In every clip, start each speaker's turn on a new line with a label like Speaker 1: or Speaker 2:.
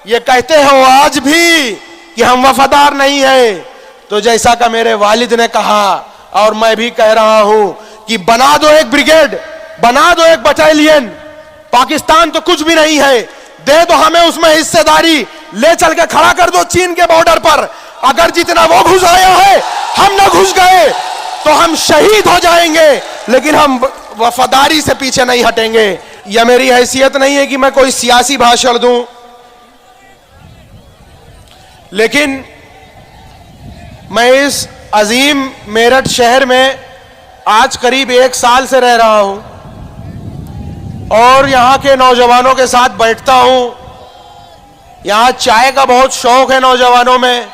Speaker 1: ये कहते हो आज भी कि हम वफादार नहीं है, तो जैसा का मेरे वालिद ने कहा और मैं भी कह रहा हूं कि बना दो एक ब्रिगेड, बना दो एक बटालियन। पाकिस्तान तो कुछ भी नहीं है, दे दो हमें उसमें हिस्सेदारी, ले चल के खड़ा कर दो चीन के बॉर्डर पर। अगर जितना वो घुस आया है हम ना घुस गए तो हम शहीद हो जाएंगे, लेकिन हम वफादारी से पीछे नहीं हटेंगे। यह मेरी हैसियत नहीं है कि मैं कोई सियासी भाषण दूं, लेकिन मैं इस अजीम मेरठ शहर में आज करीब 1 साल से रह रहा हूं और यहां के नौजवानों के साथ बैठता हूं। यहां चाय का बहुत शौक है नौजवानों में,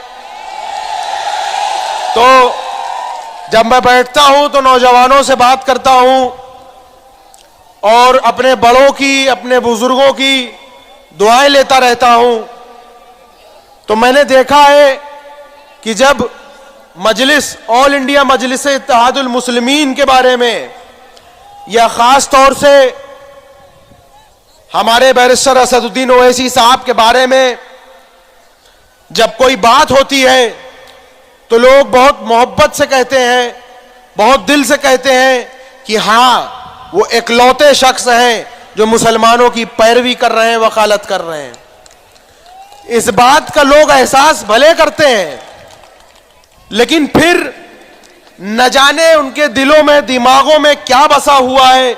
Speaker 1: तो जब मैं बैठता हूं तो नौजवानों से बात करता हूं और अपने बड़ों की, अपने बुजुर्गों की दुआएं लेता रहता हूं। तो मैंने देखा है कि जब मजलिस, ऑल इंडिया मजलिस इत्तेहादुल मुस्लिमीन के बारे में या खास तौर से हमारे बैरिस्टर असदुद्दीन ओवैसी साहब के बारे में जब कोई बात होती है तो लोग बहुत मोहब्बत से कहते हैं, बहुत दिल से कहते हैं कि हाँ वो इकलौते शख्स हैं जो मुसलमानों की पैरवी कर रहे हैं, वकालत कर रहे हैं। इस बात का लोग एहसास भले करते हैं, लेकिन फिर न जाने उनके दिलों में, दिमागों में क्या बसा हुआ है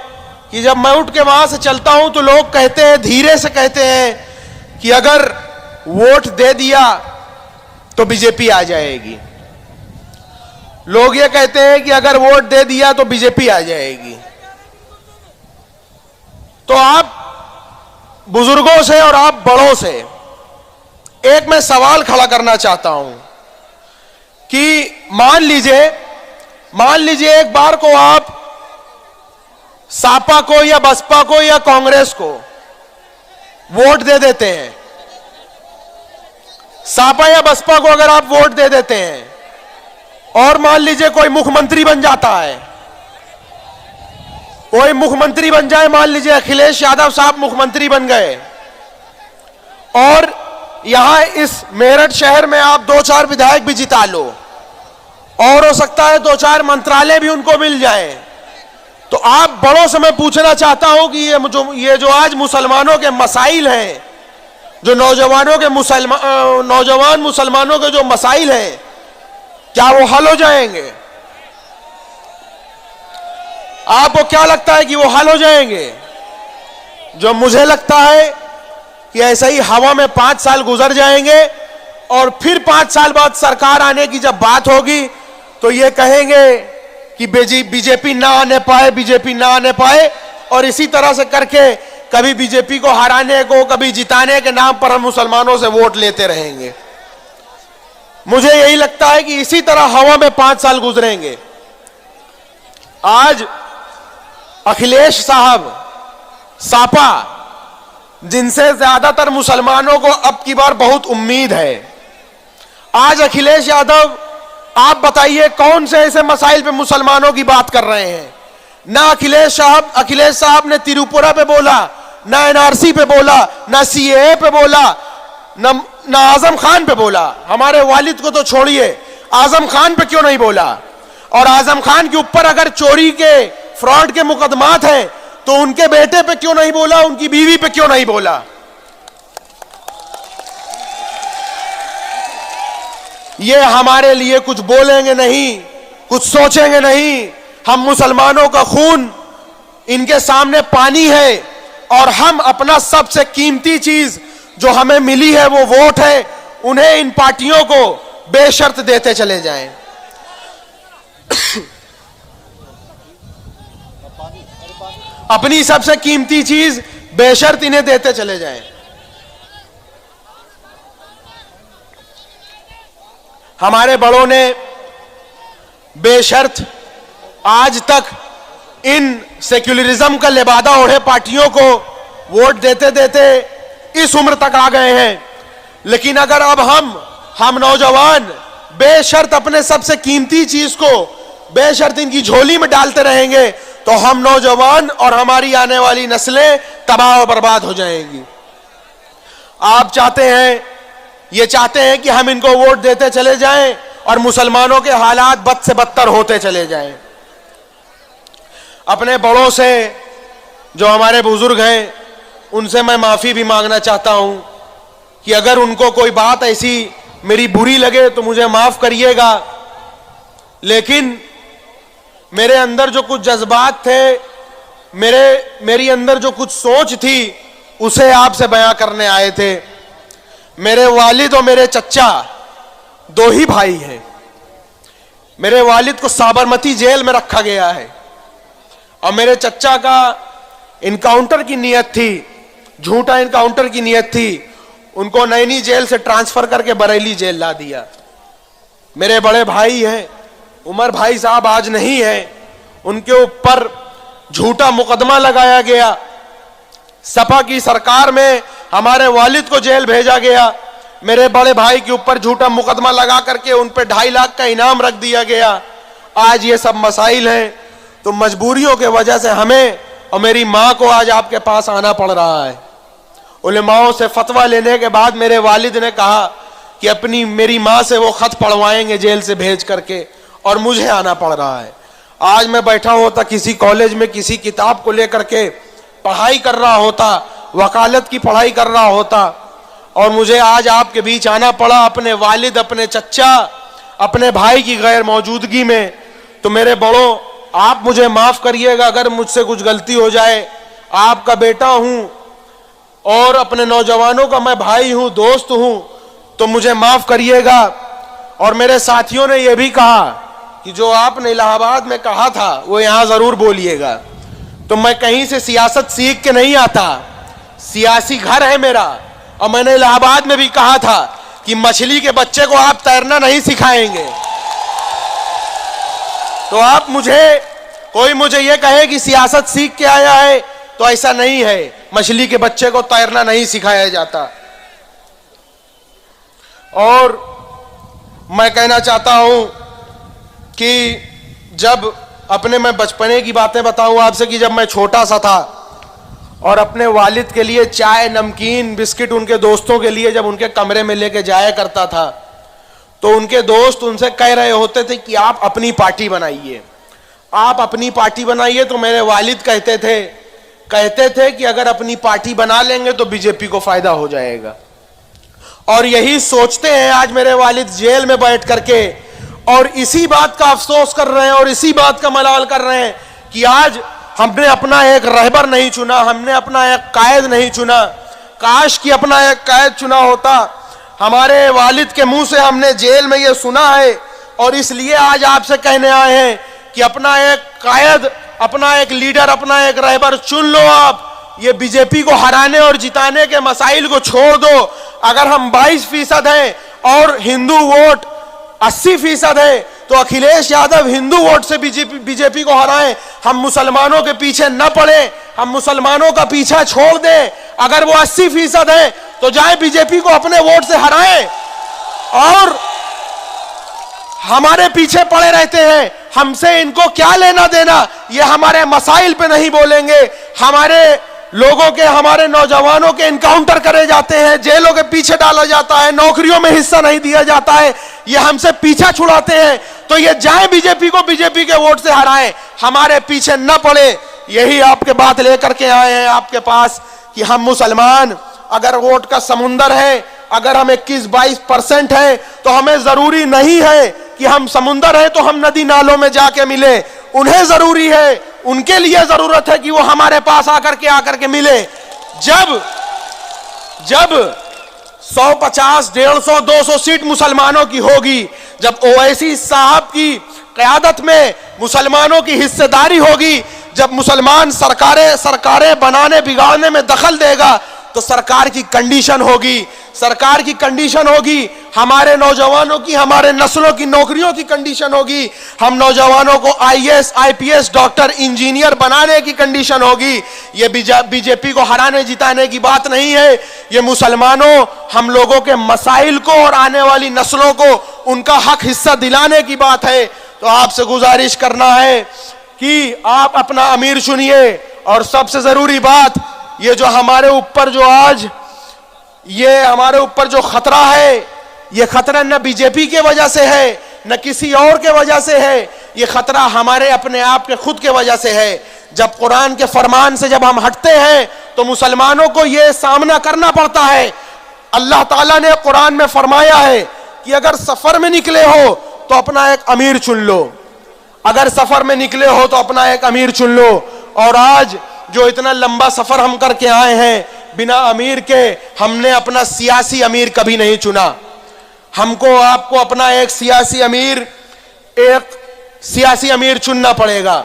Speaker 1: कि जब मैं उठ के वहां से चलता हूं तो लोग कहते हैं, धीरे से कहते हैं कि अगर वोट दे दिया तो बीजेपी आ जाएगी। लोग ये कहते हैं कि अगर वोट दे दिया तो बीजेपी आ जाएगी। तो आप बुजुर्गों से और आप बड़ों से एक मैं सवाल खड़ा करना चाहता हूं कि मान लीजिए एक बार को आप सापा को या बसपा को या कांग्रेस को वोट दे देते हैं। सापा या बसपा को अगर आप वोट दे देते हैं और मान लीजिए कोई मुख्यमंत्री बन जाता है, कोई मुख्यमंत्री बन जाए, मान लीजिए अखिलेश यादव साहब मुख्यमंत्री बन गए और यहां इस मेरठ शहर में आप 2-4 विधायक भी जिता लो और हो सकता है 2-4 मंत्रालय भी उनको मिल जाए, तो आप बड़ों से मैं पूछना चाहता हूं कि ये जो आज मुसलमानों के मसाइल हैं, जो नौजवान मुसलमानों के जो मसाइल हैं, क्या वो हल हो जाएंगे? आपको क्या लगता है कि वो हल हो जाएंगे? जो मुझे लगता है कि ऐसे ही हवा में 5 साल गुजर जाएंगे और फिर 5 साल बाद सरकार आने की जब बात होगी तो ये कहेंगे कि बीजेपी ना आने पाए, बीजेपी ना आने पाए, और इसी तरह से करके कभी बीजेपी को हराने को, कभी जिताने के नाम पर हम मुसलमानों से वोट लेते रहेंगे। मुझे यही लगता है कि इसी तरह हवा में 5 साल गुजरेंगे। आज अखिलेश साहब सापा, जिनसे ज्यादातर मुसलमानों को अब की बार बहुत उम्मीद है, आज अखिलेश यादव, आप बताइए कौन से ऐसे मसाइल पे मुसलमानों की बात कर रहे हैं? ना अखिलेश साहब ने तिरुपुरा पे बोला, ना एनआरसी पे बोला, ना सीएए पे बोला, ना आजम खान पे बोला। हमारे वालिद को तो छोड़िए, आजम खान पे क्यों नहीं बोला? और आजम खान के ऊपर अगर चोरी के, फ्रॉड के मुकदमात हैं तो उनके बेटे पे क्यों नहीं बोला, उनकी बीवी पे क्यों नहीं बोला? ये हमारे लिए कुछ बोलेंगे नहीं, कुछ सोचेंगे नहीं। हम मुसलमानों का खून इनके सामने पानी है और हम अपना सबसे कीमती चीज जो हमें मिली है वो वोट है, उन्हें, इन पार्टियों को बेशर्त देते चले जाएं। अपनी सबसे कीमती चीज बेशर्त इन्हें देते चले जाएं। हमारे बड़ों ने बेशर्त आज तक इन सेक्युलरिज्म का लिबादा ओढ़े पार्टियों को वोट देते देते इस उम्र तक आ गए हैं, लेकिन अगर अब हम नौजवान बेशर्त अपने सबसे कीमती चीज को बेशर्त इनकी झोली में डालते रहेंगे तो हम नौजवान और हमारी आने वाली नस्लें तबाह और बर्बाद हो जाएंगी। आप चाहते हैं, ये चाहते हैं कि हम इनको वोट देते चले जाएं और मुसलमानों के हालात बद से बदतर होते चले जाएं। अपने बड़ों से, जो हमारे बुजुर्ग हैं, उनसे मैं माफी भी मांगना चाहता हूं कि अगर उनको कोई बात ऐसी मेरी बुरी लगे तो मुझे माफ करिएगा, लेकिन मेरे अंदर जो कुछ जज्बात थे, मेरी अंदर जो कुछ सोच थी, उसे आपसे बयां करने आए थे। मेरे वालिद और मेरे चच्चा दो ही भाई हैं। मेरे वालिद को साबरमती जेल में रखा गया है और मेरे चच्चा का इनकाउंटर की नियत थी, झूठा इनकाउंटर की नियत थी। उनको नैनी जेल से ट्रांसफर करके बरेली जेल ला दिया। मेरे बड़े भाई हैं, उमर भाई साहब आज नहीं है, उनके ऊपर झूठा मुकदमा लगाया गया। सपा की सरकार में हमारे वालिद को जेल भेजा गया। मेरे बड़े भाई के ऊपर झूठा मुकदमा लगा करके उन पे 2.5 लाख का इनाम रख दिया गया। आज ये सब मसाइल हैं, तो मजबूरियों के वजह से हमें और मेरी माँ को आज आपके पास आना पड़ रहा है। उलेमाओं से फतवा लेने के बाद मेरे वालिद ने कहा कि मेरी माँ से वो खत पढ़वाएंगे जेल से भेज करके, और मुझे आना पड़ रहा है। आज मैं बैठा होता किसी कॉलेज में, किसी किताब को लेकर के पढ़ाई कर रहा होता, वकालत की पढ़ाई कर रहा होता, और मुझे आज आपके बीच आना पड़ा अपने वालिद, अपने चच्चा, अपने भाई की गैर मौजूदगी में। तो मेरे बड़ों, आप मुझे माफ करिएगा अगर मुझसे कुछ गलती हो जाए। आपका बेटा हूं और अपने नौजवानों का मैं भाई हूं, दोस्त हूं, तो मुझे माफ करिएगा। और मेरे साथियों ने यह भी कहा कि जो आपने इलाहाबाद में कहा था वो यहां जरूर बोलिएगा। तो मैं कहीं से सियासत सीख के नहीं आता, सियासी घर है मेरा। और मैंने इलाहाबाद में भी कहा था कि मछली के बच्चे को आप तैरना नहीं सिखाएंगे। तो आप कोई मुझे ये कहे कि सियासत सीख के आया है, तो ऐसा नहीं है। मछली के बच्चे को तैरना नहीं सिखाया जाता। और मैं कहना चाहता हूं कि जब मैं बचपने की बातें बताऊं आपसे, कि जब मैं छोटा सा था और अपने वालिद के लिए चाय, नमकीन, बिस्किट उनके दोस्तों के लिए जब उनके कमरे में लेके जाया करता था, तो उनके दोस्त उनसे कह रहे होते थे कि आप अपनी पार्टी बनाइए, आप अपनी पार्टी बनाइए। तो मेरे वालिद कहते थे कि अगर अपनी पार्टी बना लेंगे तो बीजेपी को फायदा हो जाएगा। और यही सोचते हैं आज मेरे वालिद जेल में बैठ करके, और इसी बात का अफसोस कर रहे हैं और इसी बात का मलाल कर रहे हैं कि आज हमने अपना एक रहबर नहीं चुना, हमने अपना एक कायद नहीं चुना। काश कि अपना एक कायद चुना होता। हमारे वालिद के मुंह से हमने जेल में ये सुना है, और इसलिए आज आपसे कहने आए हैं कि अपना एक कायद, अपना एक लीडर, अपना एक रहबर चुन लो। आप ये बीजेपी को हराने और जिताने के मसाइल को छोड़ दो। अगर हम 22% हैं और हिंदू वोट 80% है, तो अखिलेश यादव हिंदू वोट से बीजेपी को हराएं। हम मुसलमानों के पीछे न पड़े, हम मुसलमानों का पीछा छोड़ दें। अगर वो 80% है तो जाए बीजेपी को अपने वोट से हराएं, और हमारे पीछे पड़े रहते हैं। हमसे इनको क्या लेना देना, ये हमारे मसाइल पे नहीं बोलेंगे। हमारे लोगों के, हमारे नौजवानों के इनकाउंटर करे जाते हैं, जेलों के पीछे डाला जाता है, नौकरियों में हिस्सा नहीं दिया जाता है, ये हमसे पीछा छुड़ाते हैं। तो ये जाए बीजेपी को बीजेपी के वोट से हराएं, हमारे पीछे न पड़े। यही आपके बात लेकर के आए हैं आपके पास कि हम मुसलमान, अगर वोट का समुंदर है, अगर हम 21-22% है, तो हमें जरूरी नहीं है कि हम समुंदर है तो हम नदी नालों में जाके मिले। उन्हें जरूरी है, उनके लिए जरूरत है कि वो हमारे पास आकर के मिले। जब 150, 150, 200 सीट मुसलमानों की होगी, जब ओवैसी साहब की क़यादत में मुसलमानों की हिस्सेदारी होगी, जब मुसलमान सरकारें बनाने बिगाड़ने में दखल देगा, तो सरकार की कंडीशन होगी, हमारे नौजवानों की, हमारे नस्लों की नौकरियों की कंडीशन होगी। हम नौजवानों को IAS, IPS, डॉक्टर, इंजीनियर बनाने की कंडीशन होगी। ये बीजेपी को हराने जिताने की बात नहीं है। ये मुसलमानों, हम लोगों के मसाइल को और आने वाली नस्लों को उनका हक हिस्सा दिलाने की बात है। तो आपसे गुजारिश करना है कि आप अपना अमीर चुनिए। और सबसे जरूरी बात, ये जो हमारे ऊपर जो आज ये हमारे ऊपर जो खतरा है, ये खतरा न बीजेपी के वजह से है न किसी और के वजह से है, ये खतरा हमारे अपने आप के खुद के वजह से है। जब कुरान के फरमान से जब हम हटते हैं तो मुसलमानों को ये सामना करना पड़ता है। अल्लाह ताला ने कुरान में फरमाया है कि अगर सफर में निकले हो तो अपना एक अमीर चुन लो, अगर सफर में निकले हो तो अपना एक अमीर चुन लो। और आज जो इतना लंबा सफर हम करके आए हैं बिना अमीर के, हमने अपना सियासी अमीर कभी नहीं चुना। हमको आपको अपना एक सियासी अमीर चुनना पड़ेगा।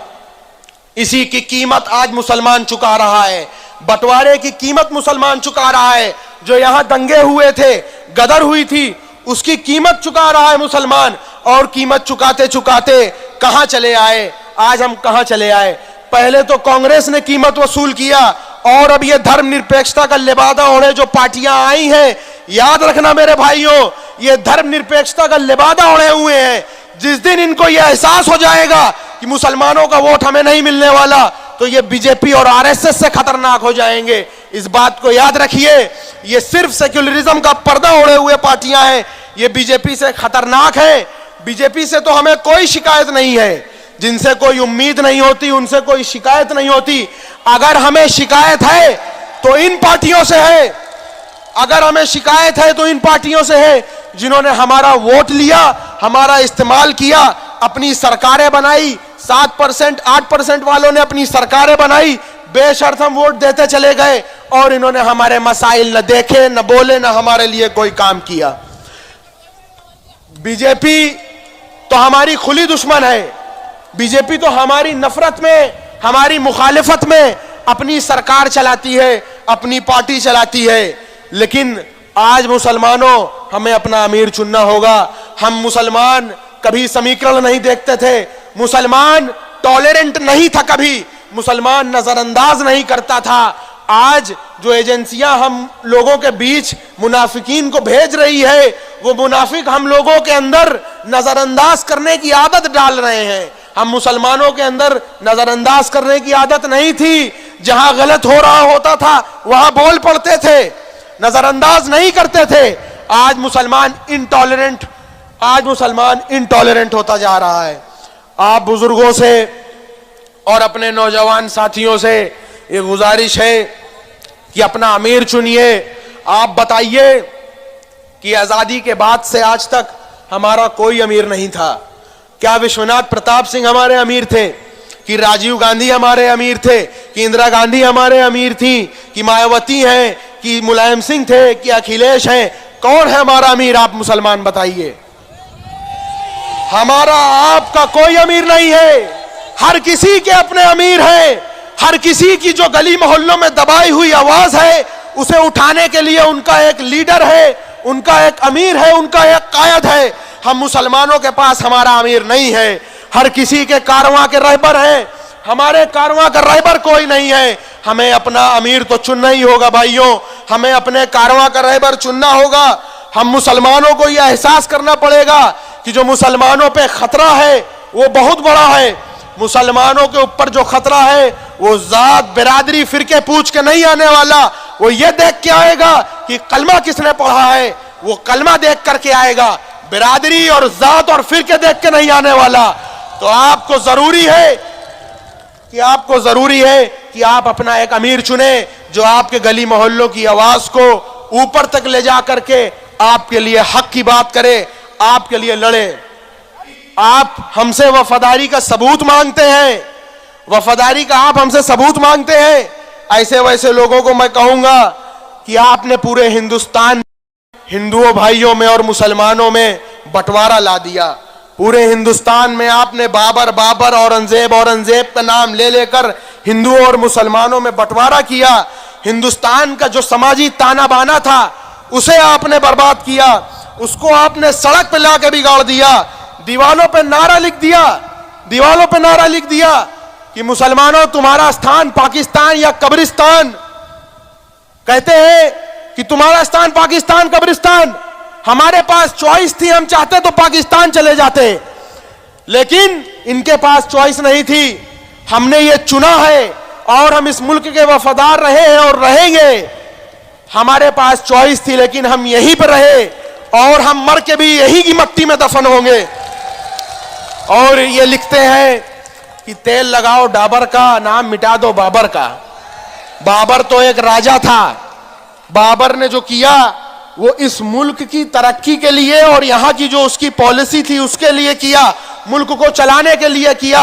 Speaker 1: इसी की कीमत आज मुसलमान चुका रहा है, बंटवारे की कीमत मुसलमान चुका रहा है। जो यहां दंगे हुए थे, गदर हुई थी, उसकी कीमत चुका रहा है मुसलमान। और कीमत चुकाते चुकाते कहां चले आए, आज हम कहां चले आए। पहले तो कांग्रेस ने कीमत वसूल किया और अब ये धर्मनिरपेक्षता का लिबादा ओढ़े जो पार्टियां आई हैं, याद रखना मेरे भाइयों, ये धर्मनिरपेक्षता का लिबादा ओढ़े हुए हैं। जिस दिन इनको यह एहसास हो जाएगा कि मुसलमानों का वोट हमें नहीं मिलने वाला, तो ये बीजेपी और आरएसएस से खतरनाक हो जाएंगे। इस बात को याद रखिए, ये सिर्फ सेक्युलरिज्म का पर्दा ओढ़े हुए पार्टियां हैं, ये बीजेपी से खतरनाक है। बीजेपी से तो हमें कोई शिकायत नहीं है, जिनसे कोई उम्मीद नहीं होती उनसे कोई शिकायत नहीं होती। अगर हमें शिकायत है तो इन पार्टियों से है, अगर हमें शिकायत है तो इन पार्टियों से है जिन्होंने हमारा वोट लिया, हमारा इस्तेमाल किया, अपनी सरकारें बनाई। 7% 8% वालों ने अपनी सरकारें बनाई, बेशर्त हम वोट देते चले गए और इन्होंने हमारे मसाइल न देखे, न बोले, न हमारे लिए कोई काम किया। बीजेपी तो हमारी खुली दुश्मन है, बीजेपी तो हमारी नफरत में, हमारी मुखालिफत में अपनी सरकार चलाती है, अपनी पार्टी चलाती है। लेकिन आज मुसलमानों, हमें अपना अमीर चुनना होगा। हम मुसलमान कभी समीकरण नहीं देखते थे, मुसलमान टॉलरेंट नहीं था, कभी मुसलमान नजरअंदाज नहीं करता था। आज जो एजेंसियां हम लोगों के बीच मुनाफिकीन को भेज रही है, वो मुनाफिक हम लोगों के अंदर नजरअंदाज करने की आदत डाल रहे हैं। हम मुसलमानों के अंदर नजरअंदाज करने की आदत नहीं थी, जहां गलत हो रहा होता था वहां बोल पड़ते थे, नजरअंदाज नहीं करते थे। आज मुसलमान इनटॉलरेंट होता जा रहा है। आप बुजुर्गों से और अपने नौजवान साथियों से ये गुजारिश है कि अपना अमीर चुनिए। आप बताइए कि आजादी के बाद से आज तक हमारा कोई अमीर नहीं था। क्या विश्वनाथ प्रताप सिंह हमारे अमीर थे? कि राजीव गांधी हमारे अमीर थे? कि इंदिरा गांधी हमारे अमीर थी? कि मायावती हैं? कि मुलायम सिंह थे? कि अखिलेश हैं? कौन है हमारा अमीर? आप मुसलमान बताइए। हमारा आपका कोई अमीर नहीं है, हर किसी के अपने अमीर हैं। हर किसी की जो गली मोहल्लों में दबाई हुई आवाज है, उसे उठाने के लिए उनका एक लीडर है, उनका एक अमीर है, उनका एक कायद है। हम मुसलमानों के पास हमारा अमीर नहीं है, हर किसी के कारवां के रहबर हैं, हमारे कारवां का रहबर कोई नहीं है। हमें अपना अमीर तो चुनना ही होगा भाइयों, हमें अपने कारवां का रहबर चुनना होगा। हम मुसलमानों को यह एहसास करना पड़ेगा कि जो मुसलमानों पे खतरा है वो बहुत बड़ा है। मुसलमानों के ऊपर जो खतरा है वो जात, बिरादरी, फिरके पूछ के नहीं आने वाला, वो ये देख के आएगा कि कलमा किसने पढ़ा है, वो कलमा देख करके आएगा। बिरादरी और जात और फिरके देख के नहीं आने वाला। तो आपको जरूरी है कि आप अपना एक अमीर चुने जो आपके गली मोहल्लों की आवाज को ऊपर तक ले जा करके आपके लिए हक की बात करे, आपके लिए लड़े। आप हमसे वफादारी का सबूत मांगते हैं, वफादारी का आप हमसे सबूत मांगते हैं। ऐसे वैसे लोगों को मैं कहूंगा कि आपने पूरे हिंदुस्तान हिंदुओं भाइयों में और मुसलमानों में बंटवारा ला दिया। पूरे हिंदुस्तान में आपने बाबर, औरंगजेब का नाम ले लेकर हिंदुओं और मुसलमानों में बंटवारा किया। हिंदुस्तान का जो समाजी ताना बाना था उसे आपने बर्बाद किया, उसको आपने सड़क पे लाके बिगाड़ दिया। दीवालों पे नारा लिख दिया कि मुसलमानों तुम्हारा स्थान पाकिस्तान या कब्रिस्तान। कहते हैं कि तुम्हारा स्थान पाकिस्तान कब्रिस्तान। हमारे पास चॉइस थी, हम चाहते तो पाकिस्तान चले जाते, लेकिन इनके पास चॉइस नहीं थी। हमने ये चुना है और हम इस मुल्क के वफादार रहे हैं और रहेंगे। हमारे पास चॉइस थी, लेकिन हम यहीं पर रहे और हम मर के भी यही की मट्टी में दफन होंगे। और ये लिखते हैं कि तेल लगाओ डाबर का, नाम मिटा दो बाबर का। बाबर तो एक राजा था। बाबर ने जो किया वो इस मुल्क की तरक्की के लिए और यहां की जो उसकी पॉलिसी थी उसके लिए किया, मुल्क को चलाने के लिए किया।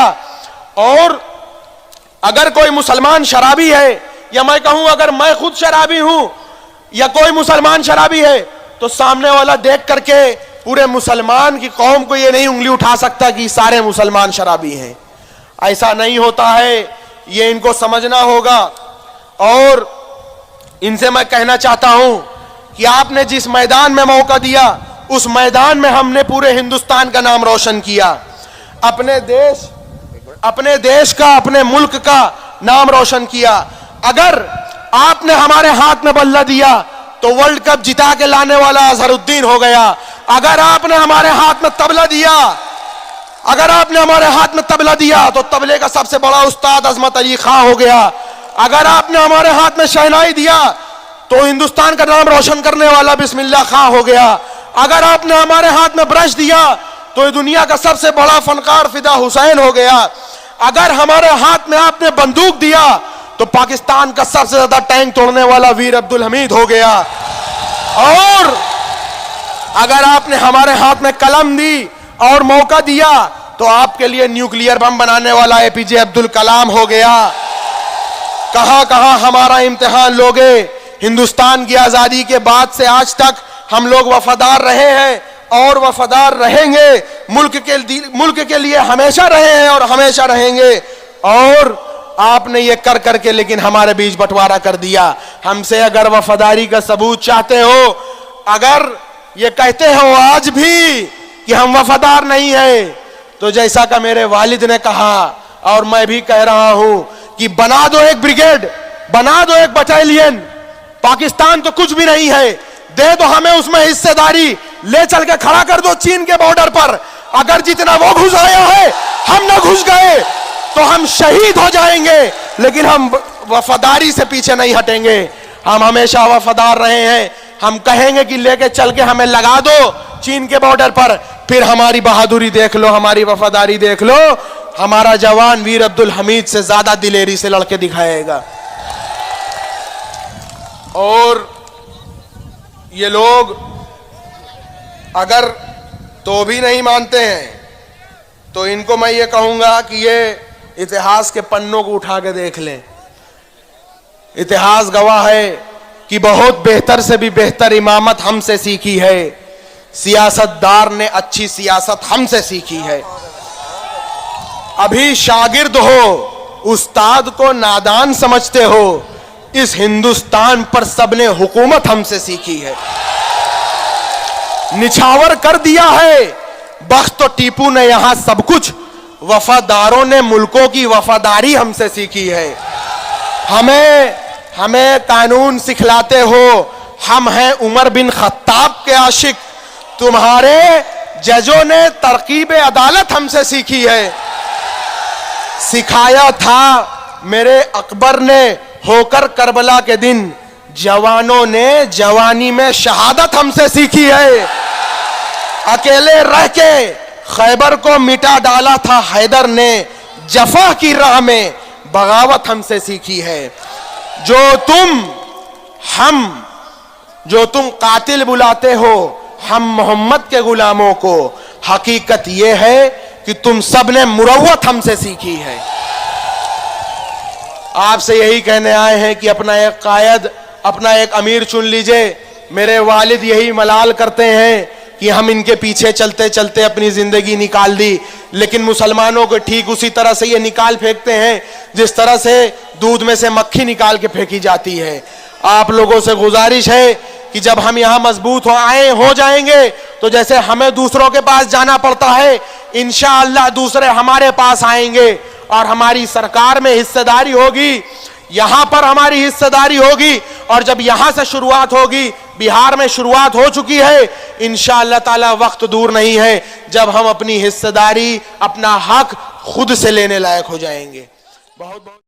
Speaker 1: और अगर कोई मुसलमान शराबी है, या मैं कहूं अगर मैं खुद शराबी हूं या कोई मुसलमान शराबी है, तो सामने वाला देख करके पूरे मुसलमान की कौम को ये नहीं उंगली उठा सकता कि सारे मुसलमान शराबी हैं। ऐसा नहीं होता है, ये इनको समझना होगा। और इनसे मैं कहना चाहता हूं कि आपने जिस मैदान में मौका दिया उस मैदान में हमने पूरे हिंदुस्तान का नाम रोशन किया, अपने देश का, अपने मुल्क का नाम रोशन किया। अगर आपने हमारे हाथ में बल्ला दिया तो वर्ल्ड कप जिता के लाने वाला अजहरुद्दीन हो गया। अगर आपने हमारे हाथ में तबला दिया, तो तबले का सबसे बड़ा उस्ताद अजमत अली खां हो गया। अगर आपने हमारे हाथ में शहनाई दिया तो हिंदुस्तान का नाम रोशन करने वाला बिस्मिल्लाह खां हो गया। अगर आपने हमारे हाथ में ब्रश दिया तो ये दुनिया का सबसे बड़ा फनकार फिदा हुसैन हो गया। अगर हमारे हाथ में आपने बंदूक दिया तो पाकिस्तान का सबसे ज्यादा टैंक तोड़ने वाला वीर अब्दुल हमीद हो गया। और अगर आपने हमारे हाथ में कलम दी और मौका दिया तो आपके लिए न्यूक्लियर बम बनाने वाला एपीजे अब्दुल कलाम हो गया। कहां कहां हमारा इम्तिहान लोगे। हिंदुस्तान की आजादी के बाद से आज तक हम लोग वफादार रहे हैं और वफादार रहेंगे। मुल्क के लिए हमेशा रहे हैं और हमेशा रहेंगे। और आपने ये कर करके लेकिन हमारे बीच बंटवारा कर दिया। हमसे अगर वफादारी का सबूत चाहते हो, अगर ये कहते हो आज भी कि हम वफादार नहीं है, तो जैसा का मेरे वालिद ने कहा और मैं भी कह रहा हूं कि बना दो एक ब्रिगेड, बना दो एक बटालियन। पाकिस्तान तो कुछ भी नहीं है, दे दो हमें उसमें हिस्सेदारी, ले चल के खड़ा कर दो चीन के बॉर्डर पर। अगर जितना वो घुस आया है हम ना घुस गए तो हम शहीद हो जाएंगे, लेकिन हम वफादारी से पीछे नहीं हटेंगे। हम हमेशा वफादार रहे हैं। हम कहेंगे कि लेके चल के हमें लगा दो चीन के बॉर्डर पर, फिर हमारी बहादुरी देख लो, हमारी वफादारी देख लो। हमारा जवान वीर अब्दुल हमीद से ज्यादा दिलेरी से लड़के दिखाएगा। और ये लोग अगर तो भी नहीं मानते हैं तो इनको मैं ये कहूंगा कि ये इतिहास के पन्नों को उठा के देख लें। इतिहास गवाह है कि बहुत बेहतर से भी बेहतर इमामत हमसे सीखी है। सियासतदार ने अच्छी सियासत हमसे सीखी है। अभी शागिर्द हो, उस्ताद को नादान समझते हो। इस हिंदुस्तान पर सबने हुकूमत हमसे सीखी है। निछावर कर दिया है बख्त तो टीपू ने यहां सब कुछ। वफादारों ने मुल्कों की वफादारी हमसे सीखी है। हमें कानून सिखलाते हो। हम हैं उमर बिन खत्ताब के आशिक। तुम्हारे जजों ने तरकीब अदालत हमसे सीखी है। सिखाया था मेरे अकबर ने होकर करबला के दिन। जवानों ने जवानी में शहादत हमसे सीखी है। अकेले रह के खैबर को मिटा डाला था हैदर ने। जफा की राह में बगावत हमसे सीखी है। जो तुम कातिल बुलाते हो हम मोहम्मद के गुलामों को, हकीकत यह है कि तुम सब ने मुरव्वत हमसे सीखी है। आपसे यही कहने आए हैं कि अपना एक कायद, अपना एक अमीर चुन लीजिए। मेरे वालिद यही मलाल करते हैं कि हम इनके पीछे चलते चलते अपनी जिंदगी निकाल दी, लेकिन मुसलमानों को ठीक उसी तरह से ये निकाल फेंकते हैं जिस तरह से दूध में से मक्खी निकाल के फेंकी जाती है। आप लोगों से गुजारिश है कि जब हम यहाँ मजबूत हो जाएंगे तो जैसे हमें दूसरों के पास जाना पड़ता है, इंशाअल्लाह दूसरे हमारे पास आएंगे और हमारी सरकार में हिस्सेदारी होगी। यहां पर हमारी हिस्सेदारी होगी और जब यहां से शुरुआत होगी, बिहार में शुरुआत हो चुकी है, इंशाअल्लाह ताला वक्त दूर नहीं है जब हम अपनी हिस्सेदारी, अपना हक खुद से लेने लायक हो जाएंगे। बहुत बहुत